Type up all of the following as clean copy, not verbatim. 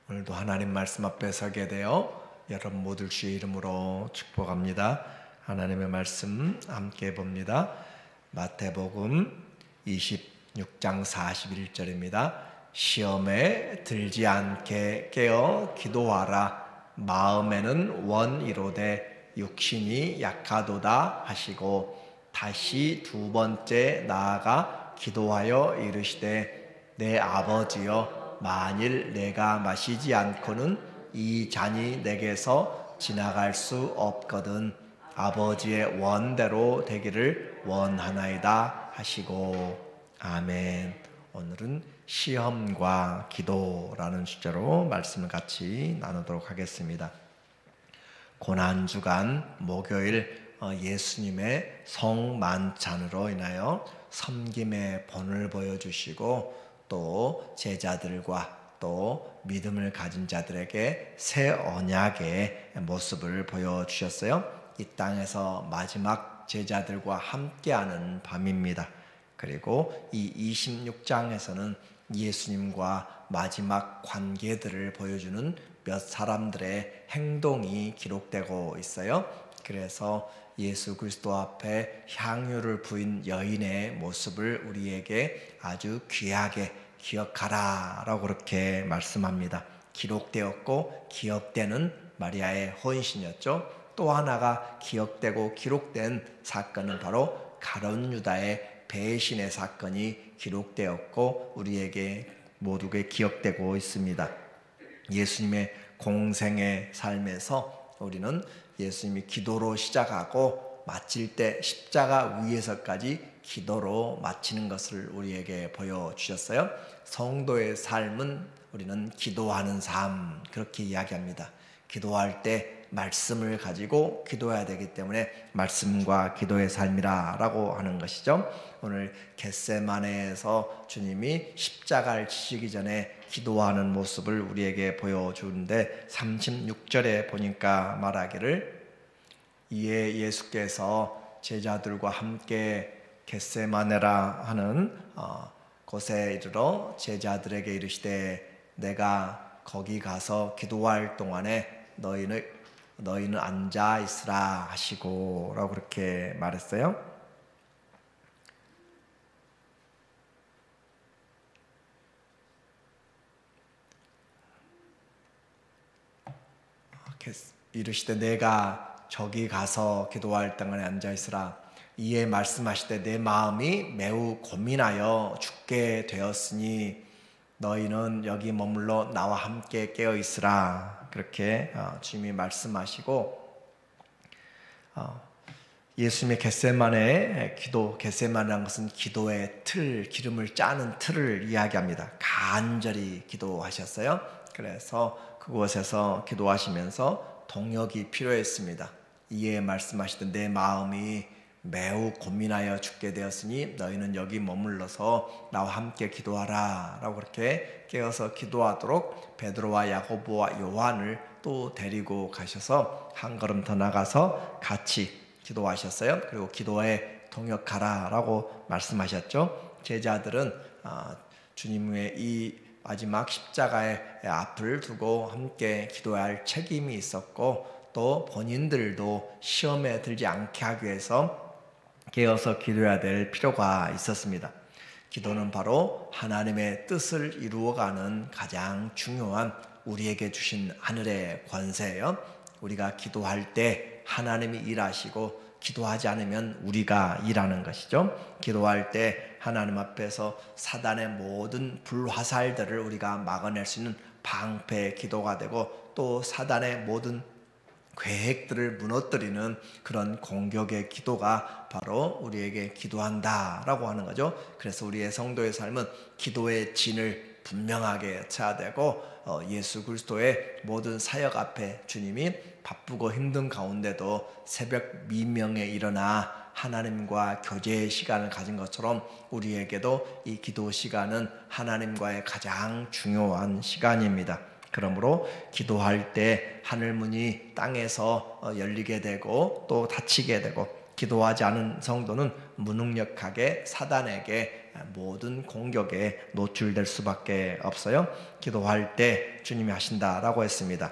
오늘도 하나님 말씀 앞에 서게 되어 여러분 모두 주의 이름으로 축복합니다. 하나님의 말씀 함께 봅니다. 마태복음 26장 41절입니다. 시험에 들지 않게 깨어 기도하라. 마음에는 원이로되 육신이 약하도다 하시고 다시 두 번째 나아가 기도하여 이르시되 내 아버지여 만일 내가 마시지 않고는 이 잔이 내게서 지나갈 수 없거든 아버지의 원대로 되기를 원하나이다 하시고. 아멘. 오늘은 시험과 기도라는 주제로 말씀을 같이 나누도록 하겠습니다. 고난주간 목요일 예수님의 성만찬으로 인하여 섬김의 본을 보여주시고 또 제자들과 또 믿음을 가진 자들에게 새 언약의 모습을 보여주셨어요. 이 땅에서 마지막 제자들과 함께하는 밤입니다. 그리고 이 26장에서는 예수님과 마지막 관계들을 보여주는 몇 사람들의 행동이 기록되고 있어요. 그래서 예수 그리스도 앞에 향유를 부인 여인의 모습을 우리에게 아주 귀하게 기억하라 라고 그렇게 말씀합니다. 기록되었고 기억되는 마리아의 헌신이었죠. 또 하나가 기억되고 기록된 사건은 바로 가룟 유다의 배신의 사건이 기록되었고 우리에게 모두게 기억되고 있습니다. 예수님의 공생의 삶에서 우리는 예수님이 기도로 시작하고 마칠 때 십자가 위에서까지 기도로 마치는 것을 우리에게 보여주셨어요. 성도의 삶은 우리는 기도하는 삶 그렇게 이야기합니다. 기도할 때 말씀을 가지고 기도해야 되기 때문에 말씀과 기도의 삶이라고 하는 것이죠. 오늘 겟세마네에서 주님이 십자가를 지시기 전에 기도하는 모습을 우리에게 보여주는데 36절에 보니까 말하기를 이에 예수께서 제자들과 함께 겟세마네라 하는 곳에 이르러 제자들에게 이르시되 내가 거기 가서 기도할 동안에 너희는 앉아 있으라 하시고 라고 그렇게 말했어요. 이르시되 내가 저기 가서 기도할 동안에 앉아 있으라. 이에 말씀하시되 내 마음이 매우 고민하여 죽게 되었으니 너희는 여기 머물러 나와 함께 깨어 있으라. 그렇게 주님이 말씀하시고 예수님의 겟세마네 기도, 겟세마네라는 것은 기도의 틀, 기름을 짜는 틀을 이야기합니다. 간절히 기도하셨어요. 그래서 그곳에서 기도하시면서 동역이 필요했습니다. 이에 말씀하시던 내 마음이 매우 고민하여 죽게 되었으니 너희는 여기 머물러서 나와 함께 기도하라 라고 그렇게 깨어서 기도하도록 베드로와 야고보와 요한을 또 데리고 가셔서 한 걸음 더 나가서 같이 기도하셨어요. 그리고 기도에 동역하라 라고 말씀하셨죠. 제자들은 주님의 이 마지막 십자가의 앞을 두고 함께 기도해야 할 책임이 있었고 또 본인들도 시험에 들지 않게 하기 위해서 깨어서 기도해야 될 필요가 있었습니다. 기도는 바로 하나님의 뜻을 이루어가는 가장 중요한 우리에게 주신 하늘의 권세예요. 우리가 기도할 때 하나님이 일하시고 기도하지 않으면 우리가 일하는 것이죠. 기도할 때 하나님 앞에서 사단의 모든 불화살들을 우리가 막아낼 수 있는 방패 기도가 되고 또 사단의 모든 계획들을 무너뜨리는 그런 공격의 기도가 바로 우리에게 기도한다라고 하는 거죠. 그래서 우리의 성도의 삶은 기도의 진을 분명하게 쳐야 되고 예수 그리스도의 모든 사역 앞에 주님이 바쁘고 힘든 가운데도 새벽 미명에 일어나 하나님과 교제의 시간을 가진 것처럼 우리에게도 이 기도 시간은 하나님과의 가장 중요한 시간입니다. 그러므로 기도할 때 하늘문이 땅에서 열리게 되고 또 닫히게 되고 기도하지 않은 성도는 무능력하게 사단에게 모든 공격에 노출될 수밖에 없어요. 기도할 때 주님이 하신다라고 했습니다.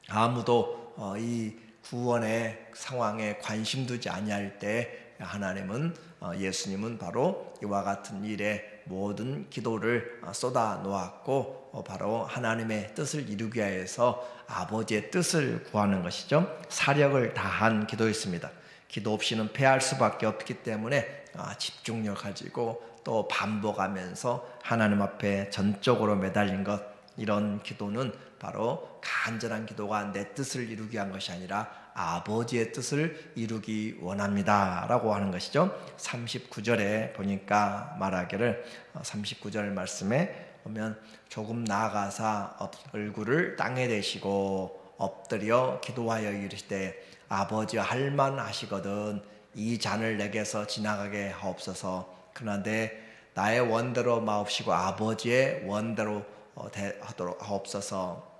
아무도 이 구원의 상황에 관심 두지 아니할 때 하나님은 예수님은 바로 이와 같은 일에 모든 기도를 쏟아 놓았고 바로 하나님의 뜻을 이루기 위해서 아버지의 뜻을 구하는 것이죠. 사력을 다한 기도였습니다. 기도 없이는 패할 수밖에 없기 때문에 집중력 가지고 또 반복하면서 하나님 앞에 전적으로 매달린 것, 이런 기도는 바로 간절한 기도가 내 뜻을 이루기 위한 것이 아니라 아버지의 뜻을 이루기 원합니다 라고 하는 것이죠. 39절에 보니까 말하기를 39절 말씀에 보면 조금 나아가사 얼굴을 땅에 대시고 엎드려 기도하여 이르시되 아버지여 할만하시거든 이 잔을 내게서 지나가게 하옵소서. 그러나 나의 원대로 마옵시고 아버지의 원대로 하도록 하옵소서.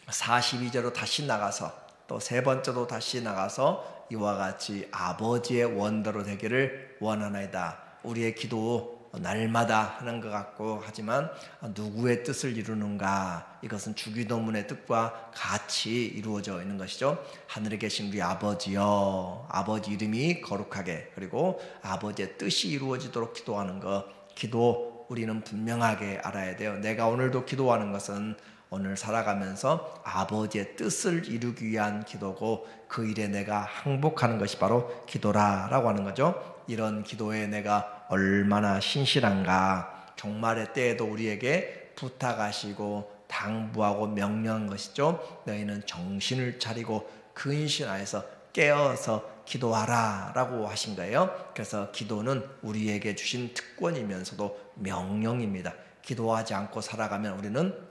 42절로 다시 나가서 또 세 번째도 다시 나가서 이와 같이 아버지의 원대로 되기를 원하나이다. 우리의 기도 날마다 하는 것 같고 하지만 누구의 뜻을 이루는가, 이것은 주기도문의 뜻과 같이 이루어져 있는 것이죠. 하늘에 계신 우리 아버지여, 아버지 이름이 거룩하게, 그리고 아버지의 뜻이 이루어지도록 기도하는 것, 기도 우리는 분명하게 알아야 돼요. 내가 오늘도 기도하는 것은 오늘 살아가면서 아버지의 뜻을 이루기 위한 기도고 그 일에 내가 항복하는 것이 바로 기도라라고 하는 거죠. 이런 기도에 내가 얼마나 신실한가, 종말의 때에도 우리에게 부탁하시고 당부하고 명령한 것이죠. 너희는 정신을 차리고 근신하여서 깨어서 기도하라 라고 하신 거예요. 그래서 기도는 우리에게 주신 특권이면서도 명령입니다. 기도하지 않고 살아가면 우리는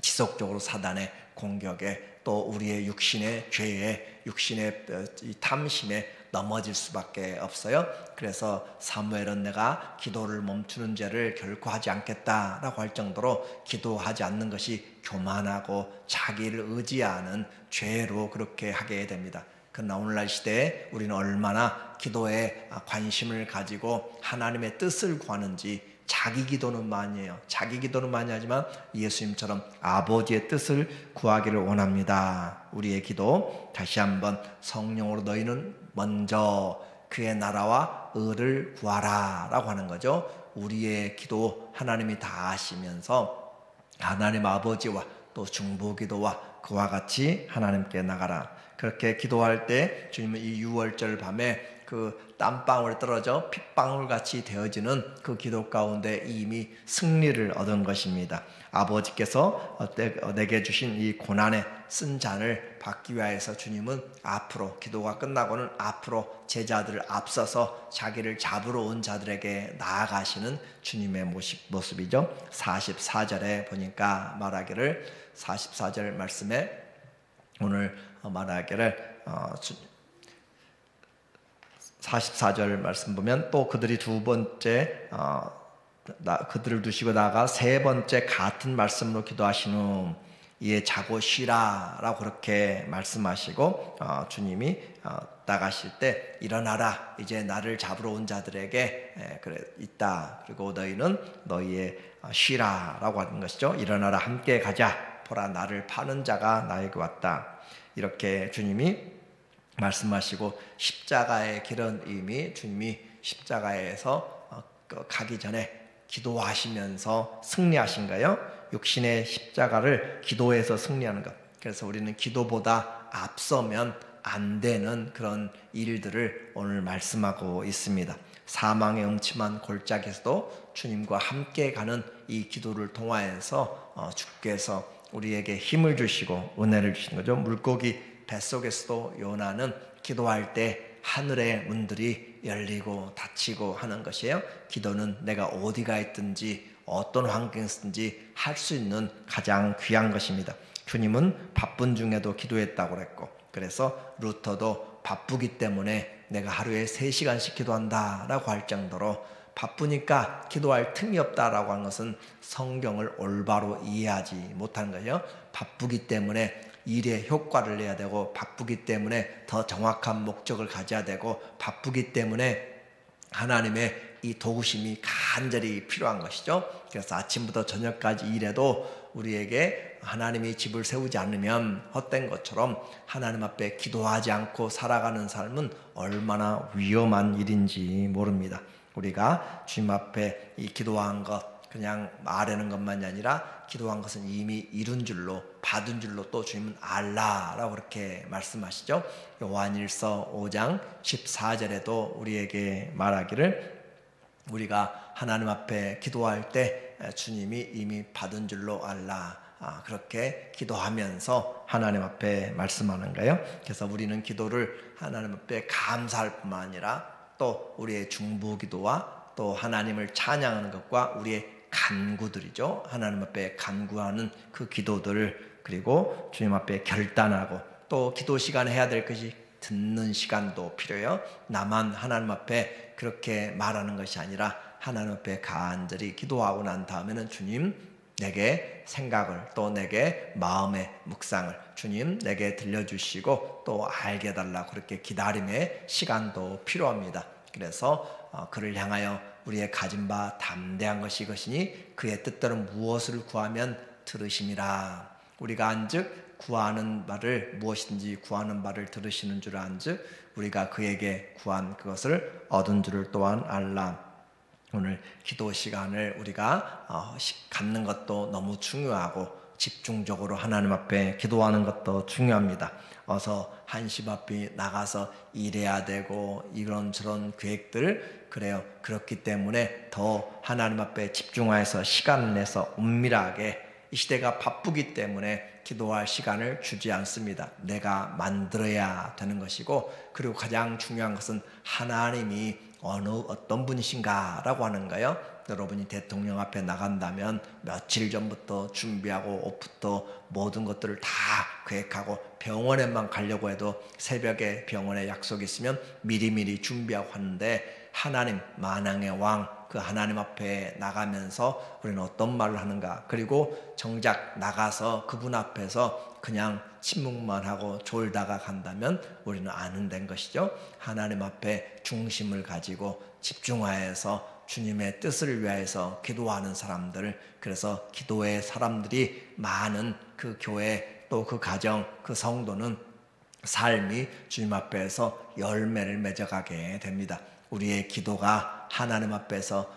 지속적으로 사단의 공격에 또 우리의 육신의 죄에, 육신의 탐심에 넘어질 수밖에 없어요. 그래서 사무엘은 내가 기도를 멈추는 죄를 결코 하지 않겠다라고 할 정도로 기도하지 않는 것이 교만하고 자기를 의지하는 죄로 그렇게 하게 됩니다. 그러나 오늘날 시대에 우리는 얼마나 기도에 관심을 가지고 하나님의 뜻을 구하는지, 자기 기도는 많이 해요. 자기 기도는 많이 하지만 예수님처럼 아버지의 뜻을 구하기를 원합니다. 우리의 기도, 다시 한번 성령으로 너희는 먼저 그의 나라와 의를 구하라 라고 하는 거죠. 우리의 기도 하나님이 다 아시면서 하나님 아버지와 또 중보기도와 그와 같이 하나님께 나가라. 그렇게 기도할 때 주님은 이 6월절 밤에 그 땀방울 떨어져 핏방울같이 되어지는 그 기도 가운데 이미 승리를 얻은 것입니다. 아버지께서 내게 주신 이 고난의 쓴 잔을 받기 위해서 주님은 앞으로, 기도가 끝나고는 앞으로 제자들을 앞서서 자기를 잡으러 온 자들에게 나아가시는 주님의 모습이죠. 44절에 보니까 말하기를, 44절 말씀에 오늘 말하기를 44절 말씀 보면 또 그들이 두 번째 그들을 두시고 나가 세 번째 같은 말씀으로 기도하신 후 이에 자고 쉬라 라고 그렇게 말씀하시고 주님이 나가실 때 일어나라, 이제 나를 잡으러 온 자들에게 그래 있다, 그리고 너희는 너희의 쉬라 라고 하는 것이죠. 일어나라, 함께 가자, 보라 나를 파는 자가 나에게 왔다, 이렇게 주님이 말씀하시고, 십자가의 길은 이미 주님이 십자가에서 가기 전에 기도하시면서 승리하신 거예요. 육신의 십자가를 기도해서 승리하는 것. 그래서 우리는 기도보다 앞서면 안 되는 그런 일들을 오늘 말씀하고 있습니다. 사망의 음침한 골짜기에서도 주님과 함께 가는 이 기도를 통하여서 주께서 우리에게 힘을 주시고 은혜를 주시는 거죠. 물고기 뱃속에서도 요나는 기도할 때 하늘의 문들이 열리고 닫히고 하는 것이에요. 기도는 내가 어디가 있든지 어떤 환경이든지 할 수 있는 가장 귀한 것입니다. 주님은 바쁜 중에도 기도했다고 그랬고, 그래서 루터도 바쁘기 때문에 내가 하루에 3시간씩 기도한다라고 할 정도로 바쁘니까 기도할 틈이 없다라고 하는 것은 성경을 올바로 이해하지 못하는 거예요. 바쁘기 때문에 일에 효과를 내야 되고, 바쁘기 때문에 더 정확한 목적을 가져야 되고, 바쁘기 때문에 하나님의 이 도우심이 간절히 필요한 것이죠. 그래서 아침부터 저녁까지 일해도 우리에게 하나님이 집을 세우지 않으면 헛된 것처럼 하나님 앞에 기도하지 않고 살아가는 삶은 얼마나 위험한 일인지 모릅니다. 우리가 주님 앞에 이 기도한 것 그냥 말하는 것만이 아니라 기도한 것은 이미 이룬 줄로, 받은 줄로 또 주님은 알라라고 그렇게 말씀하시죠. 요한일서 5장 14절에도 우리에게 말하기를, 우리가 하나님 앞에 기도할 때 주님이 이미 받은 줄로 알라, 그렇게 기도하면서 하나님 앞에 말씀하는 거예요. 그래서 우리는 기도를 하나님 앞에 감사할 뿐만 아니라 또 우리의 중보기도와 또 하나님을 찬양하는 것과 우리의 간구들이죠. 하나님 앞에 간구하는 그 기도들, 그리고 주님 앞에 결단하고, 또 기도 시간에 해야 될 것이 듣는 시간도 필요해요. 나만 하나님 앞에 그렇게 말하는 것이 아니라 하나님 앞에 간절히 기도하고 난 다음에는 주님, 내게 생각을, 또 내게 마음의 묵상을 주님 내게 들려주시고 또 알게 해달라고 그렇게 기다림의 시간도 필요합니다. 그래서 그를 향하여 우리의 가진 바 담대한 것이 이것이니 그의 뜻대로 무엇을 구하면 들으심이라. 우리가 안즉 구하는 바를, 무엇이든지 구하는 바를 들으시는 줄 안즉 우리가 그에게 구한 그것을 얻은 줄을 또한 알라. 오늘 기도 시간을 우리가 갖는 것도 너무 중요하고, 집중적으로 하나님 앞에 기도하는 것도 중요합니다. 어서 한시 앞에 나가서 일해야 되고 이런저런 계획들, 그래요. 그렇기 때문에 더 하나님 앞에 집중해서 시간을 내서 은밀하게, 이 시대가 바쁘기 때문에 기도할 시간을 주지 않습니다. 내가 만들어야 되는 것이고, 그리고 가장 중요한 것은 하나님이 어떤 분이신가 라고 하는 거예요. 여러분이 대통령 앞에 나간다면 며칠 전부터 준비하고 옷부터 모든 것들을 다 계획하고, 병원에만 가려고 해도 새벽에 병원에 약속이 있으면 미리미리 준비하고 하는데, 하나님 만왕의 왕, 그 하나님 앞에 나가면서 우리는 어떤 말을 하는가, 그리고 정작 나가서 그분 앞에서 그냥 침묵만 하고 졸다가 간다면 우리는 안 된 것이죠. 하나님 앞에 중심을 가지고 집중하여서 주님의 뜻을 위하여서 기도하는 사람들, 그래서 기도의 사람들이 많은 그 교회, 또 그 가정, 그 성도는 삶이 주님 앞에서 열매를 맺어가게 됩니다. 우리의 기도가 하나님 앞에서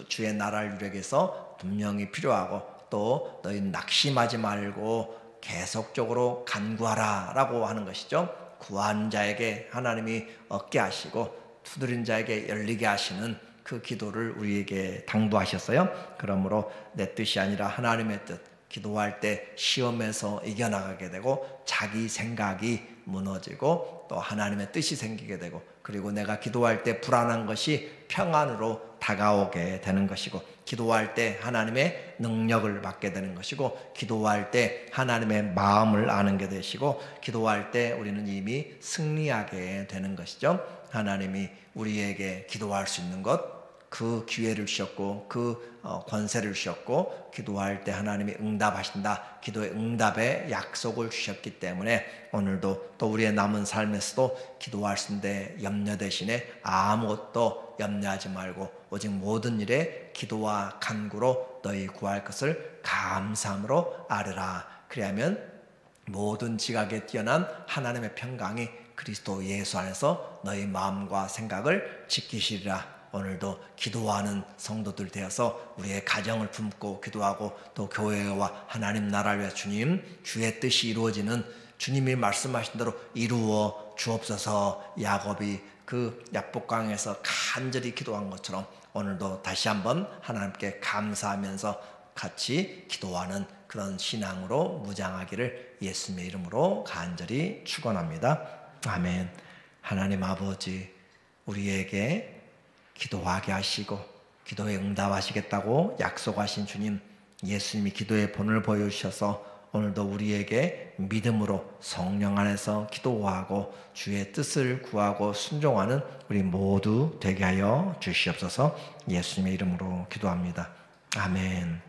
주의 나라를 이루기 위해서 분명히 필요하고, 또 너희 낙심하지 말고 계속적으로 간구하라 라고 하는 것이죠. 구한 자에게 하나님이 얻게 하시고 두드린 자에게 열리게 하시는 그 기도를 우리에게 당부하셨어요. 그러므로 내 뜻이 아니라 하나님의 뜻, 기도할 때 시험에서 이겨나가게 되고, 자기 생각이 무너지고 또 하나님의 뜻이 생기게 되고, 그리고 내가 기도할 때 불안한 것이 평안으로 다가오게 되는 것이고, 기도할 때 하나님의 능력을 받게 되는 것이고, 기도할 때 하나님의 마음을 아는 게 되시고, 기도할 때 우리는 이미 승리하게 되는 것이죠. 하나님이 우리에게 기도할 수 있는 것, 그 기회를 주셨고 그 권세를 주셨고, 기도할 때 하나님이 응답하신다, 기도의 응답의 약속을 주셨기 때문에 오늘도 또 우리의 남은 삶에서도 기도할 수 있는데 염려 대신에 아무것도 염려하지 말고 오직 모든 일에 기도와 간구로 너희 구할 것을 감사함으로 아뢰라. 그리하면 모든 지각에 뛰어난 하나님의 평강이 그리스도 예수 안에서 너희 마음과 생각을 지키시리라. 오늘도 기도하는 성도들 되어서 우리의 가정을 품고 기도하고, 또 교회와 하나님 나라를 위해 주님, 주의 뜻이 이루어지는, 주님이 말씀하신 대로 이루어 주옵소서. 야곱이 그 야복강에서 간절히 기도한 것처럼 오늘도 다시 한번 하나님께 감사하면서 같이 기도하는 그런 신앙으로 무장하기를 예수님의 이름으로 간절히 축원합니다. 아멘. 하나님 아버지, 우리에게 기도하게 하시고 기도에 응답하시겠다고 약속하신 주님, 예수님이 기도의 본을 보여주셔서 오늘도 우리에게 믿음으로 성령 안에서 기도하고 주의 뜻을 구하고 순종하는 우리 모두 되게 하여 주시옵소서. 예수님의 이름으로 기도합니다. 아멘.